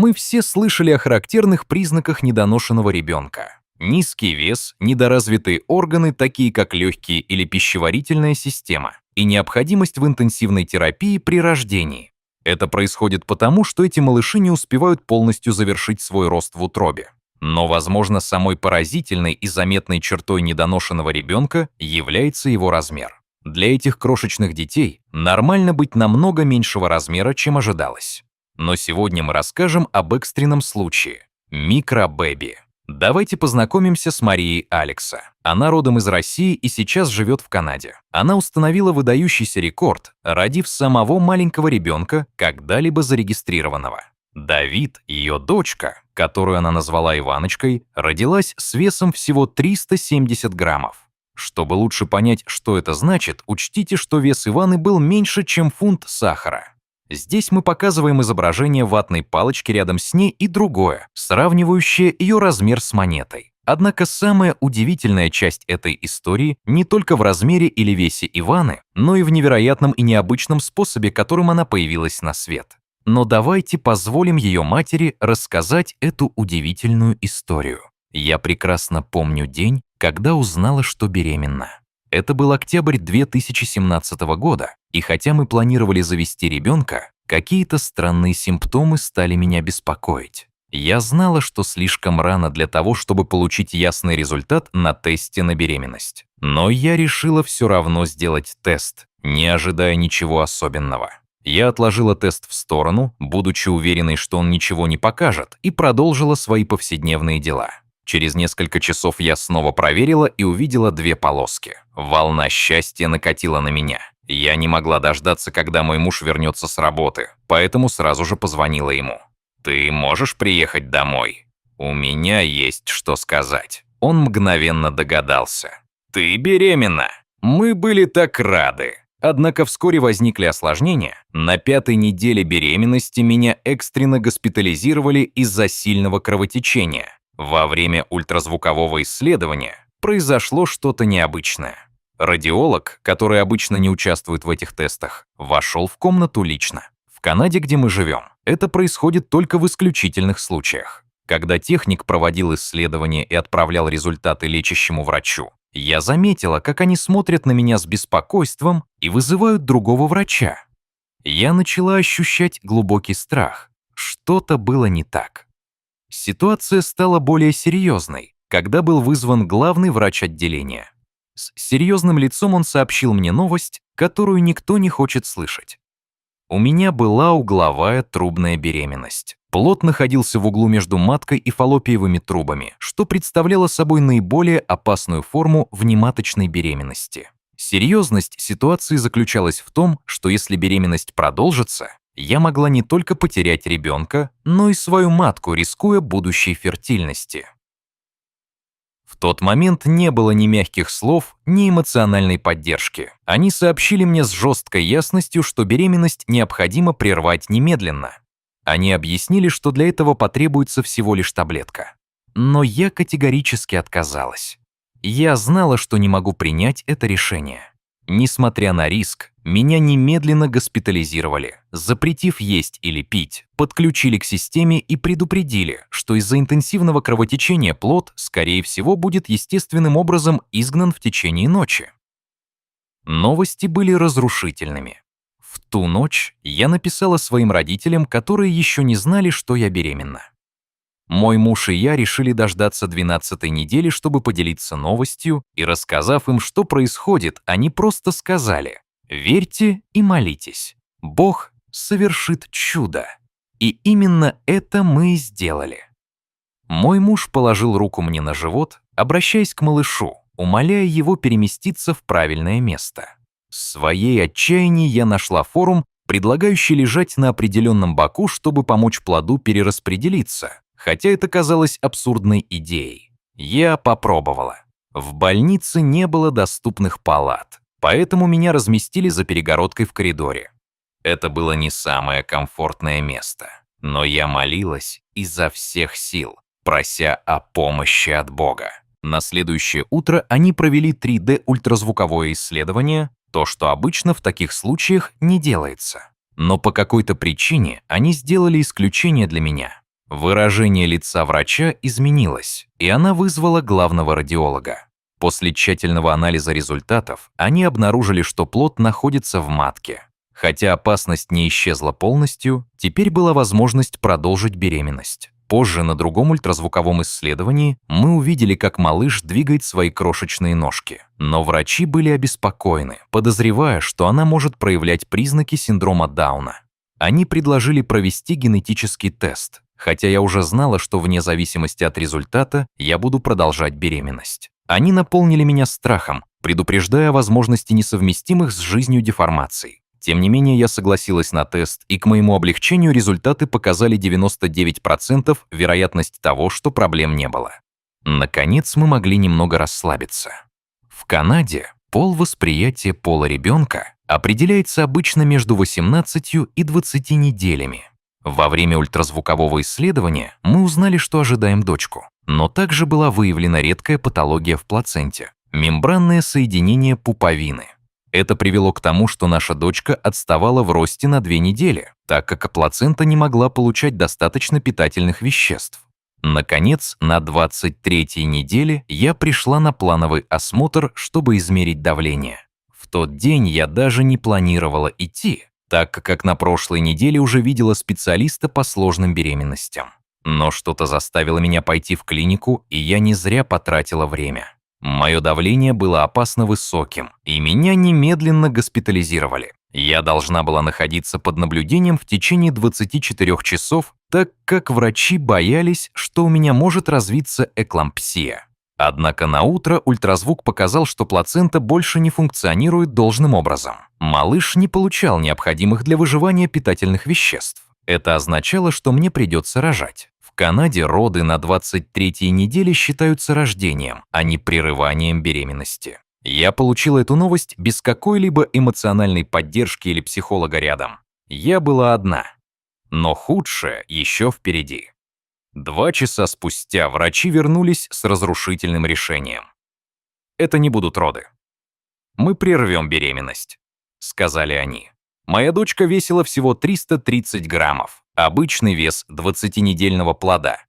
Мы все слышали о характерных признаках недоношенного ребенка. Низкий вес, недоразвитые органы, такие как легкие или пищеварительная система, и необходимость в интенсивной терапии при рождении. Это происходит потому, что эти малыши не успевают полностью завершить свой рост в утробе. Но, возможно, самой поразительной и заметной чертой недоношенного ребенка является его размер. Для этих крошечных детей нормально быть намного меньшего размера, чем ожидалось. Но сегодня мы расскажем об экстренном случае – микробэби. Давайте познакомимся с Марией Алекса. Она родом из России и сейчас живет в Канаде. Она установила выдающийся рекорд, родив самого маленького ребенка, когда-либо зарегистрированного. Давид, ее дочка, которую она назвала Иваночкой, родилась с весом всего 370 граммов. Чтобы лучше понять, что это значит, учтите, что вес Иваны был меньше, чем фунт сахара. Здесь мы показываем изображение ватной палочки рядом с ней и другое, сравнивающее ее размер с монетой. Однако самая удивительная часть этой истории не только в размере или весе Иваны, но и в невероятном и необычном способе, которым она появилась на свет. Но давайте позволим ее матери рассказать эту удивительную историю. Я прекрасно помню день, когда узнала, что беременна. Это был октябрь 2017 года, и хотя мы планировали завести ребенка, какие-то странные симптомы стали меня беспокоить. Я знала, что слишком рано для того, чтобы получить ясный результат на тесте на беременность. Но я решила все равно сделать тест, не ожидая ничего особенного. Я отложила тест в сторону, будучи уверенной, что он ничего не покажет, и продолжила свои повседневные дела. Через несколько часов я снова проверила и увидела 2 полоски. Волна счастья накатила на меня. Я не могла дождаться, когда мой муж вернется с работы, поэтому сразу же позвонила ему. «Ты можешь приехать домой? У меня есть что сказать». Он мгновенно догадался. «Ты беременна!» Мы были так рады. Однако вскоре возникли осложнения. На 5-й неделе беременности меня экстренно госпитализировали из-за сильного кровотечения. Во время ультразвукового исследования произошло что-то необычное. Радиолог, который обычно не участвует в этих тестах, вошел в комнату лично. В Канаде, где мы живем, это происходит только в исключительных случаях. Когда техник проводил исследование и отправлял результаты лечащему врачу, я заметила, как они смотрят на меня с беспокойством и вызывают другого врача. Я начала ощущать глубокий страх. Что-то было не так. Ситуация стала более серьезной, когда был вызван главный врач отделения. С серьезным лицом он сообщил мне новость, которую никто не хочет слышать. У меня была угловая трубная беременность. Плод находился в углу между маткой и фаллопиевыми трубами, что представляло собой наиболее опасную форму внематочной беременности. Серьезность ситуации заключалась в том, что если беременность продолжится, я могла не только потерять ребенка, но и свою матку, рискуя будущей фертильности. В тот момент не было ни мягких слов, ни эмоциональной поддержки. Они сообщили мне с жесткой ясностью, что беременность необходимо прервать немедленно. Они объяснили, что для этого потребуется всего лишь таблетка. Но я категорически отказалась. Я знала, что не могу принять это решение. Несмотря на риск, меня немедленно госпитализировали, запретив есть или пить, подключили к системе и предупредили, что из-за интенсивного кровотечения плод, скорее всего, будет естественным образом изгнан в течение ночи. Новости были разрушительными. В ту ночь я написала своим родителям, которые еще не знали, что я беременна. Мой муж и я решили дождаться 12-й недели, чтобы поделиться новостью, и, рассказав им, что происходит, они просто сказали: «Верьте и молитесь. Бог совершит чудо». И именно это мы и сделали. Мой муж положил руку мне на живот, обращаясь к малышу, умоляя его переместиться в правильное место. В своей отчаянии я нашла форум, предлагающий лежать на определенном боку, чтобы помочь плоду перераспределиться, хотя это казалось абсурдной идеей. Я попробовала. В больнице не было доступных палат, поэтому меня разместили за перегородкой в коридоре. Это было не самое комфортное место, но я молилась изо всех сил, прося о помощи от Бога. На следующее утро они провели 3D-ультразвуковое исследование, то, что обычно в таких случаях не делается. Но по какой-то причине они сделали исключение для меня. Выражение лица врача изменилось, и она вызвала главного радиолога. После тщательного анализа результатов они обнаружили, что плод находится в матке. Хотя опасность не исчезла полностью, теперь была возможность продолжить беременность. Позже на другом ультразвуковом исследовании мы увидели, как малыш двигает свои крошечные ножки. Но врачи были обеспокоены, подозревая, что она может проявлять признаки синдрома Дауна. Они предложили провести генетический тест, хотя я уже знала, что вне зависимости от результата я буду продолжать беременность. Они наполнили меня страхом, предупреждая о возможности несовместимых с жизнью деформаций. Тем не менее, я согласилась на тест, и к моему облегчению результаты показали 99% вероятность того, что проблем не было. Наконец, мы могли немного расслабиться. В Канаде пол восприятия пола ребенка определяется обычно между 18 и 20 неделями. Во время ультразвукового исследования мы узнали, что ожидаем дочку, но также была выявлена редкая патология в плаценте – мембранное соединение пуповины. Это привело к тому, что наша дочка отставала в росте на 2 недели, так как плацента не могла получать достаточно питательных веществ. Наконец, на 23-й неделе я пришла на плановый осмотр, чтобы измерить давление. В тот день я даже не планировала идти, так как на прошлой неделе уже видела специалиста по сложным беременностям. Но что-то заставило меня пойти в клинику, и я не зря потратила время. Мое давление было опасно высоким, и меня немедленно госпитализировали. Я должна была находиться под наблюдением в течение 24 часов, так как врачи боялись, что у меня может развиться эклампсия. Однако на утро ультразвук показал, что плацента больше не функционирует должным образом. Малыш не получал необходимых для выживания питательных веществ. Это означало, что мне придется рожать. В Канаде роды на 23-й неделе считаются рождением, а не прерыванием беременности. Я получила эту новость без какой-либо эмоциональной поддержки или психолога рядом. Я была одна. Но худшее еще впереди. 2 часа спустя врачи вернулись с разрушительным решением. Это не будут роды. Мы прервем беременность, сказали они. Моя дочка весила всего 330 граммов, обычный вес 20-недельного плода.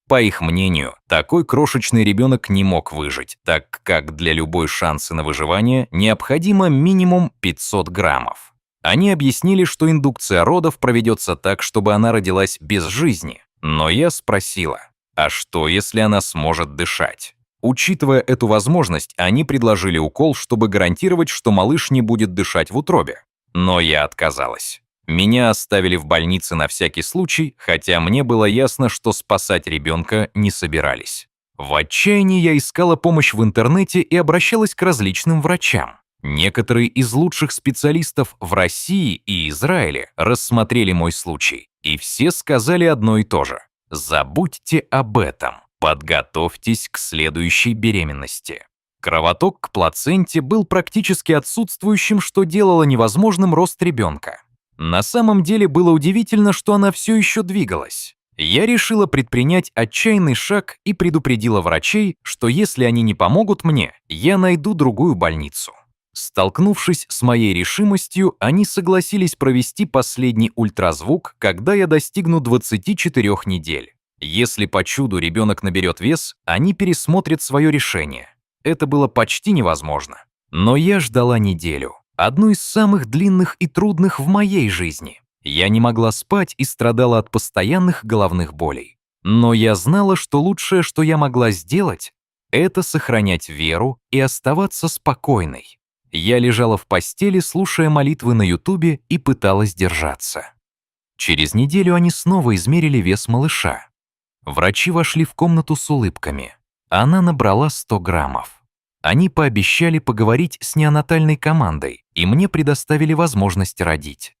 По их мнению, такой крошечный ребенок не мог выжить, так как для любой шанса на выживание необходимо минимум 500 граммов. Они объяснили, что индукция родов проведется так, чтобы она родилась без жизни. Но я спросила, а что, если она сможет дышать? Учитывая эту возможность, они предложили укол, чтобы гарантировать, что малыш не будет дышать в утробе. Но я отказалась. Меня оставили в больнице на всякий случай, хотя мне было ясно, что спасать ребенка не собирались. В отчаянии я искала помощь в интернете и обращалась к различным врачам. Некоторые из лучших специалистов в России и Израиле рассмотрели мой случай, и все сказали одно и то же. Забудьте об этом, подготовьтесь к следующей беременности. Кровоток к плаценте был практически отсутствующим, что делало невозможным рост ребенка. На самом деле было удивительно, что она все еще двигалась. Я решила предпринять отчаянный шаг и предупредила врачей, что если они не помогут мне, я найду другую больницу. Столкнувшись с моей решимостью, они согласились провести последний ультразвук, когда я достигну 24 недель. Если по чуду ребенок наберет вес, они пересмотрят свое решение. Это было почти невозможно. Но я ждала неделю, одну из самых длинных и трудных в моей жизни. Я не могла спать и страдала от постоянных головных болей. Но я знала, что лучшее, что я могла сделать, это сохранять веру и оставаться спокойной. Я лежала в постели, слушая молитвы на Ютубе, и пыталась держаться. Через неделю они снова измерили вес малыша. Врачи вошли в комнату с улыбками. Она набрала 100 граммов. Они пообещали поговорить с неонатальной командой, и мне предоставили возможность родить.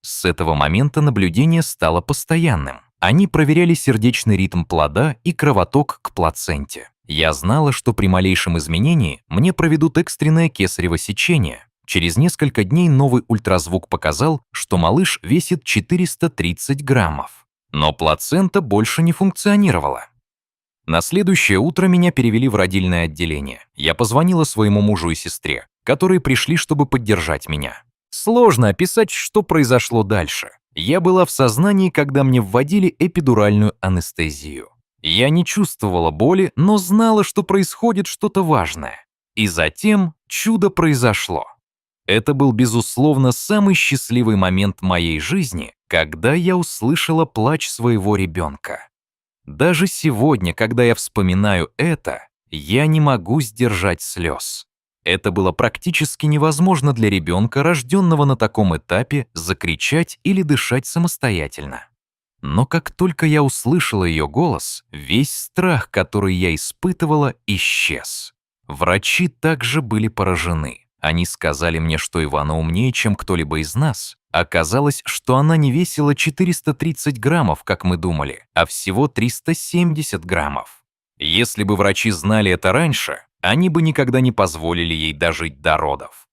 С этого момента наблюдение стало постоянным. Они проверяли сердечный ритм плода и кровоток к плаценте. Я знала, что при малейшем изменении мне проведут экстренное кесарево сечение. Через несколько дней новый ультразвук показал, что малыш весит 430 граммов. Но плацента больше не функционировала. На следующее утро меня перевели в родильное отделение. Я позвонила своему мужу и сестре, которые пришли, чтобы поддержать меня. Сложно описать, что произошло дальше. Я была в сознании, когда мне вводили эпидуральную анестезию. Я не чувствовала боли, но знала, что происходит что-то важное. И затем чудо произошло. Это был, безусловно, самый счастливый момент моей жизни, когда я услышала плач своего ребенка. Даже сегодня, когда я вспоминаю это, я не могу сдержать слез. Это было практически невозможно для ребенка, рожденного на таком этапе, закричать или дышать самостоятельно. Но как только я услышала ее голос, весь страх, который я испытывала, исчез. Врачи также были поражены. Они сказали мне, что Ивана умнее, чем кто-либо из нас. Оказалось, что она не весила 430 граммов, как мы думали, а всего 370 граммов. Если бы врачи знали это раньше, они бы никогда не позволили ей дожить до родов.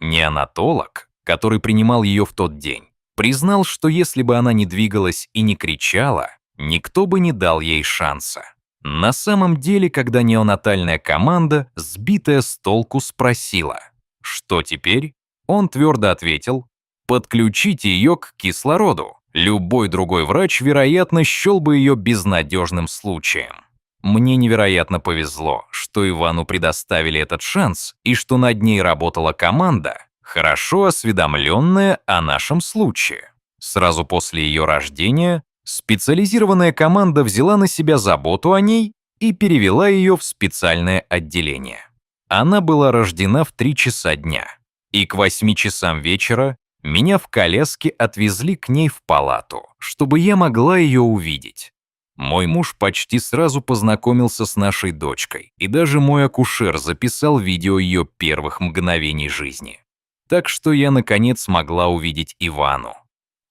Неонатолог, который принимал ее в тот день, признал, что если бы она не двигалась и не кричала, никто бы не дал ей шанса. На самом деле, когда неонатальная команда, сбитая с толку, спросила: «Что теперь?», он твердо ответил: «Подключите ее к кислороду». Любой другой врач, вероятно, счел бы ее безнадежным случаем. Мне невероятно повезло, что Ивану предоставили этот шанс и что над ней работала команда, хорошо осведомленная о нашем случае. Сразу после ее рождения специализированная команда взяла на себя заботу о ней и перевела ее в специальное отделение. Она была рождена в 3 часа дня, и к 8 часам вечера меня в коляске отвезли к ней в палату, чтобы я могла ее увидеть. Мой муж почти сразу познакомился с нашей дочкой, и даже мой акушер записал видео ее первых мгновений жизни. Так что я, наконец, могла увидеть Ивану.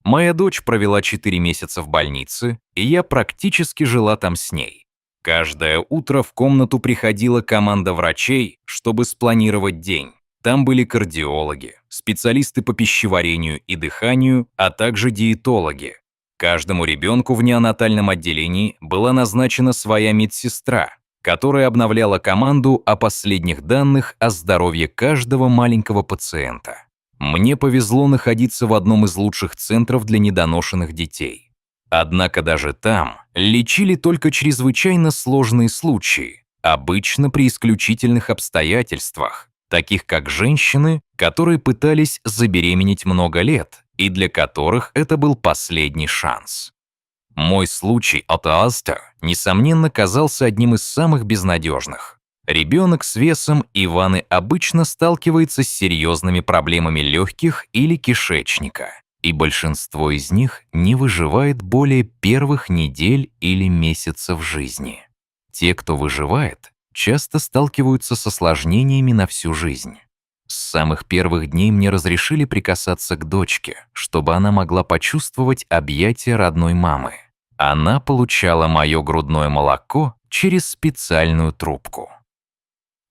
Моя дочь провела 4 месяца в больнице, и я практически жила там с ней. Каждое утро в комнату приходила команда врачей, чтобы спланировать день. Там были кардиологи, специалисты по пищеварению и дыханию, а также диетологи. Каждому ребенку в неонатальном отделении была назначена своя медсестра, которая обновляла команду о последних данных о здоровье каждого маленького пациента. Мне повезло находиться в одном из лучших центров для недоношенных детей. Однако даже там лечили только чрезвычайно сложные случаи, обычно при исключительных обстоятельствах, таких как женщины, которые пытались забеременеть много лет и для которых это был последний шанс. Мой случай от Астер, несомненно, казался одним из самых безнадежных. Ребенок с весом Иваны обычно сталкивается с серьезными проблемами легких или кишечника, и большинство из них не выживает более первых недель или месяцев жизни. Те, кто выживает, часто сталкиваются с осложнениями на всю жизнь. С самых первых дней мне разрешили прикасаться к дочке, чтобы она могла почувствовать объятия родной мамы. Она получала мое грудное молоко через специальную трубку.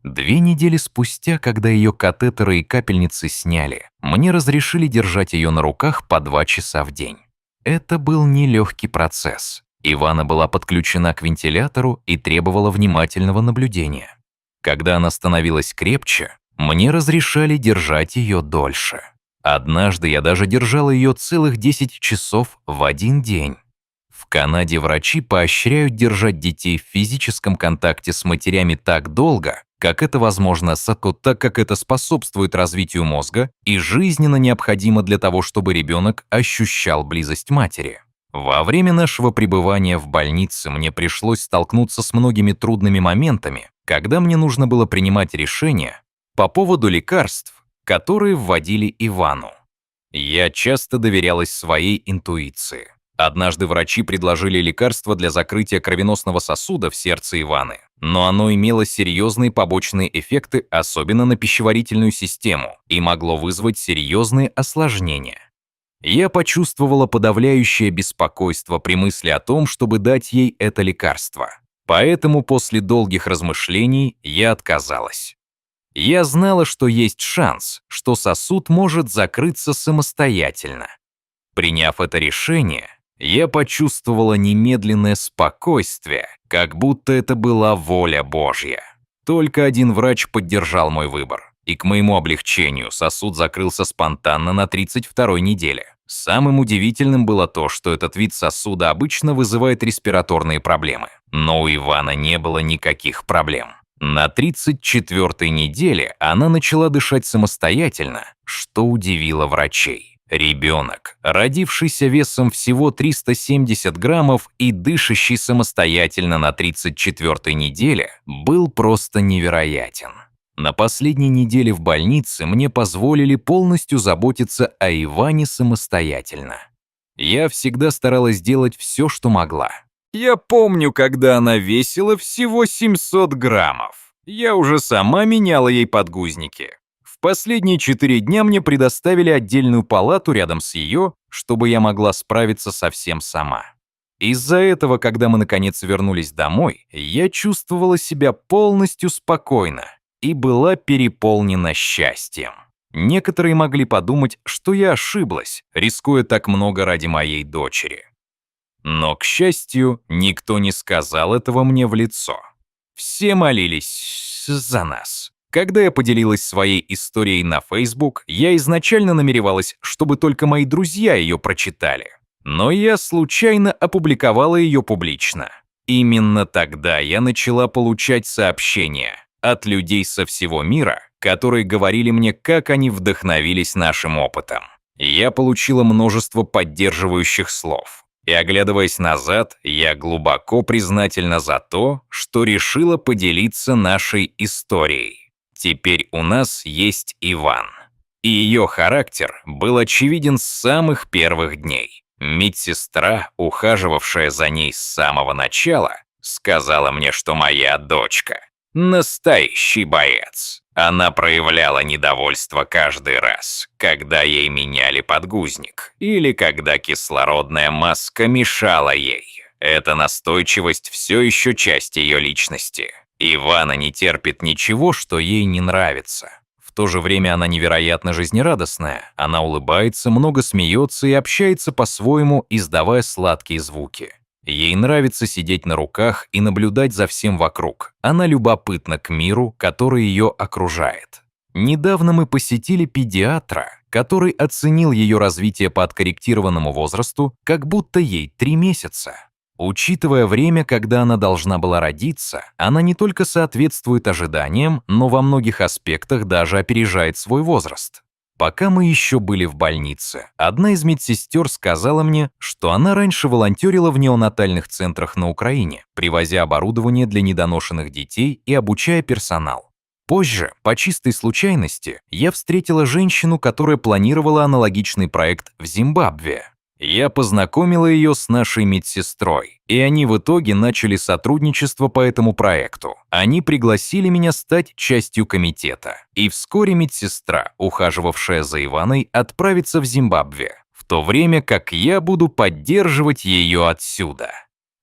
2 недели спустя, когда ее катетеры и капельницы сняли, мне разрешили держать ее на руках по 2 часа в день. Это был нелегкий процесс. Ивана была подключена к вентилятору и требовала внимательного наблюдения. Когда она становилась крепче, мне разрешали держать ее дольше. Однажды я даже держала ее целых 10 часов в один день. В Канаде врачи поощряют держать детей в физическом контакте с матерями так долго, как это возможно, так как это способствует развитию мозга и жизненно необходимо для того, чтобы ребенок ощущал близость матери. Во время нашего пребывания в больнице мне пришлось столкнуться с многими трудными моментами, когда мне нужно было принимать решения по поводу лекарств, которые вводили Ивану. Я часто доверялась своей интуиции. Однажды врачи предложили лекарство для закрытия кровеносного сосуда в сердце Иваны, но оно имело серьезные побочные эффекты, особенно на пищеварительную систему, и могло вызвать серьезные осложнения. Я почувствовала подавляющее беспокойство при мысли о том, чтобы дать ей это лекарство. Поэтому после долгих размышлений я отказалась. Я знала, что есть шанс, что сосуд может закрыться самостоятельно. Приняв это решение, я почувствовала немедленное спокойствие, как будто это была воля Божья. Только один врач поддержал мой выбор, и к моему облегчению сосуд закрылся спонтанно на 32-й неделе. Самым удивительным было то, что этот вид сосуда обычно вызывает респираторные проблемы. Но у Ивана не было никаких проблем. На 34-й неделе она начала дышать самостоятельно, что удивило врачей. Ребенок, родившийся весом всего 370 граммов и дышащий самостоятельно на 34-й неделе, был просто невероятен. На последней неделе в больнице мне позволили полностью заботиться о Иване самостоятельно. Я всегда старалась делать все, что могла. Я помню, когда она весила всего 700 граммов. Я уже сама меняла ей подгузники. В последние 4 дня мне предоставили отдельную палату рядом с ее, чтобы я могла справиться совсем сама. Из-за этого, когда мы наконец вернулись домой, я чувствовала себя полностью спокойно и была переполнена счастьем. Некоторые могли подумать, что я ошиблась, рискуя так много ради моей дочери. Но, к счастью, никто не сказал этого мне в лицо. Все молились за нас. Когда я поделилась своей историей на Facebook, я изначально намеревалась, чтобы только мои друзья ее прочитали. Но я случайно опубликовала ее публично. Именно тогда я начала получать сообщения от людей со всего мира, которые говорили мне, как они вдохновились нашим опытом. Я получила множество поддерживающих слов. И, оглядываясь назад, я глубоко признательна за то, что решила поделиться нашей историей. Теперь у нас есть Иван. И ее характер был очевиден с самых первых дней. Медсестра, ухаживавшая за ней с самого начала, сказала мне, что моя дочка – настоящий боец. Она проявляла недовольство каждый раз, когда ей меняли подгузник или когда кислородная маска мешала ей. Эта настойчивость все еще часть ее личности. Ивана не терпит ничего, что ей не нравится. В то же время она невероятно жизнерадостная. Она улыбается, много смеется и общается по-своему, издавая сладкие звуки. Ей нравится сидеть на руках и наблюдать за всем вокруг. Она любопытна к миру, который ее окружает. Недавно мы посетили педиатра, который оценил ее развитие по откорректированному возрасту, как будто ей 3 месяца. Учитывая время, когда она должна была родиться, она не только соответствует ожиданиям, но во многих аспектах даже опережает свой возраст. Пока мы еще были в больнице, одна из медсестер сказала мне, что она раньше волонтерила в неонатальных центрах на Украине, привозя оборудование для недоношенных детей и обучая персонал. Позже, по чистой случайности, я встретила женщину, которая планировала аналогичный проект в Зимбабве. Я познакомила ее с нашей медсестрой, и они в итоге начали сотрудничество по этому проекту. Они пригласили меня стать частью комитета, и вскоре медсестра, ухаживавшая за Иваной, отправится в Зимбабве, в то время как я буду поддерживать ее отсюда.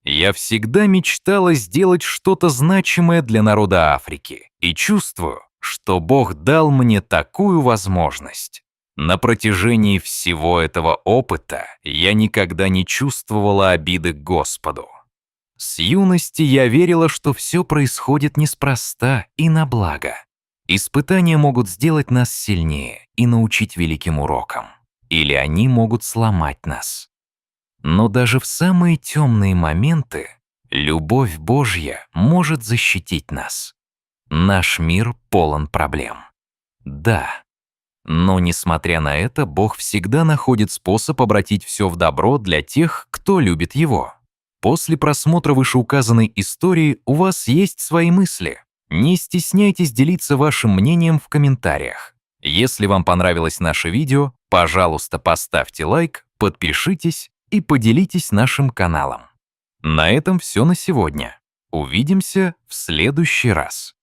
Я всегда мечтала сделать что-то значимое для народа Африки, и чувствую, что Бог дал мне такую возможность. На протяжении всего этого опыта я никогда не чувствовала обиды к Господу. С юности я верила, что все происходит неспроста и на благо. Испытания могут сделать нас сильнее и научить великим урокам. Или они могут сломать нас. Но даже в самые темные моменты любовь Божья может защитить нас. Наш мир полон проблем. Да. Но, несмотря на это, Бог всегда находит способ обратить все в добро для тех, кто любит Его. После просмотра вышеуказанной истории у вас есть свои мысли. Не стесняйтесь делиться вашим мнением в комментариях. Если вам понравилось наше видео, пожалуйста, поставьте лайк, подпишитесь и поделитесь нашим каналом. На этом все на сегодня. Увидимся в следующий раз.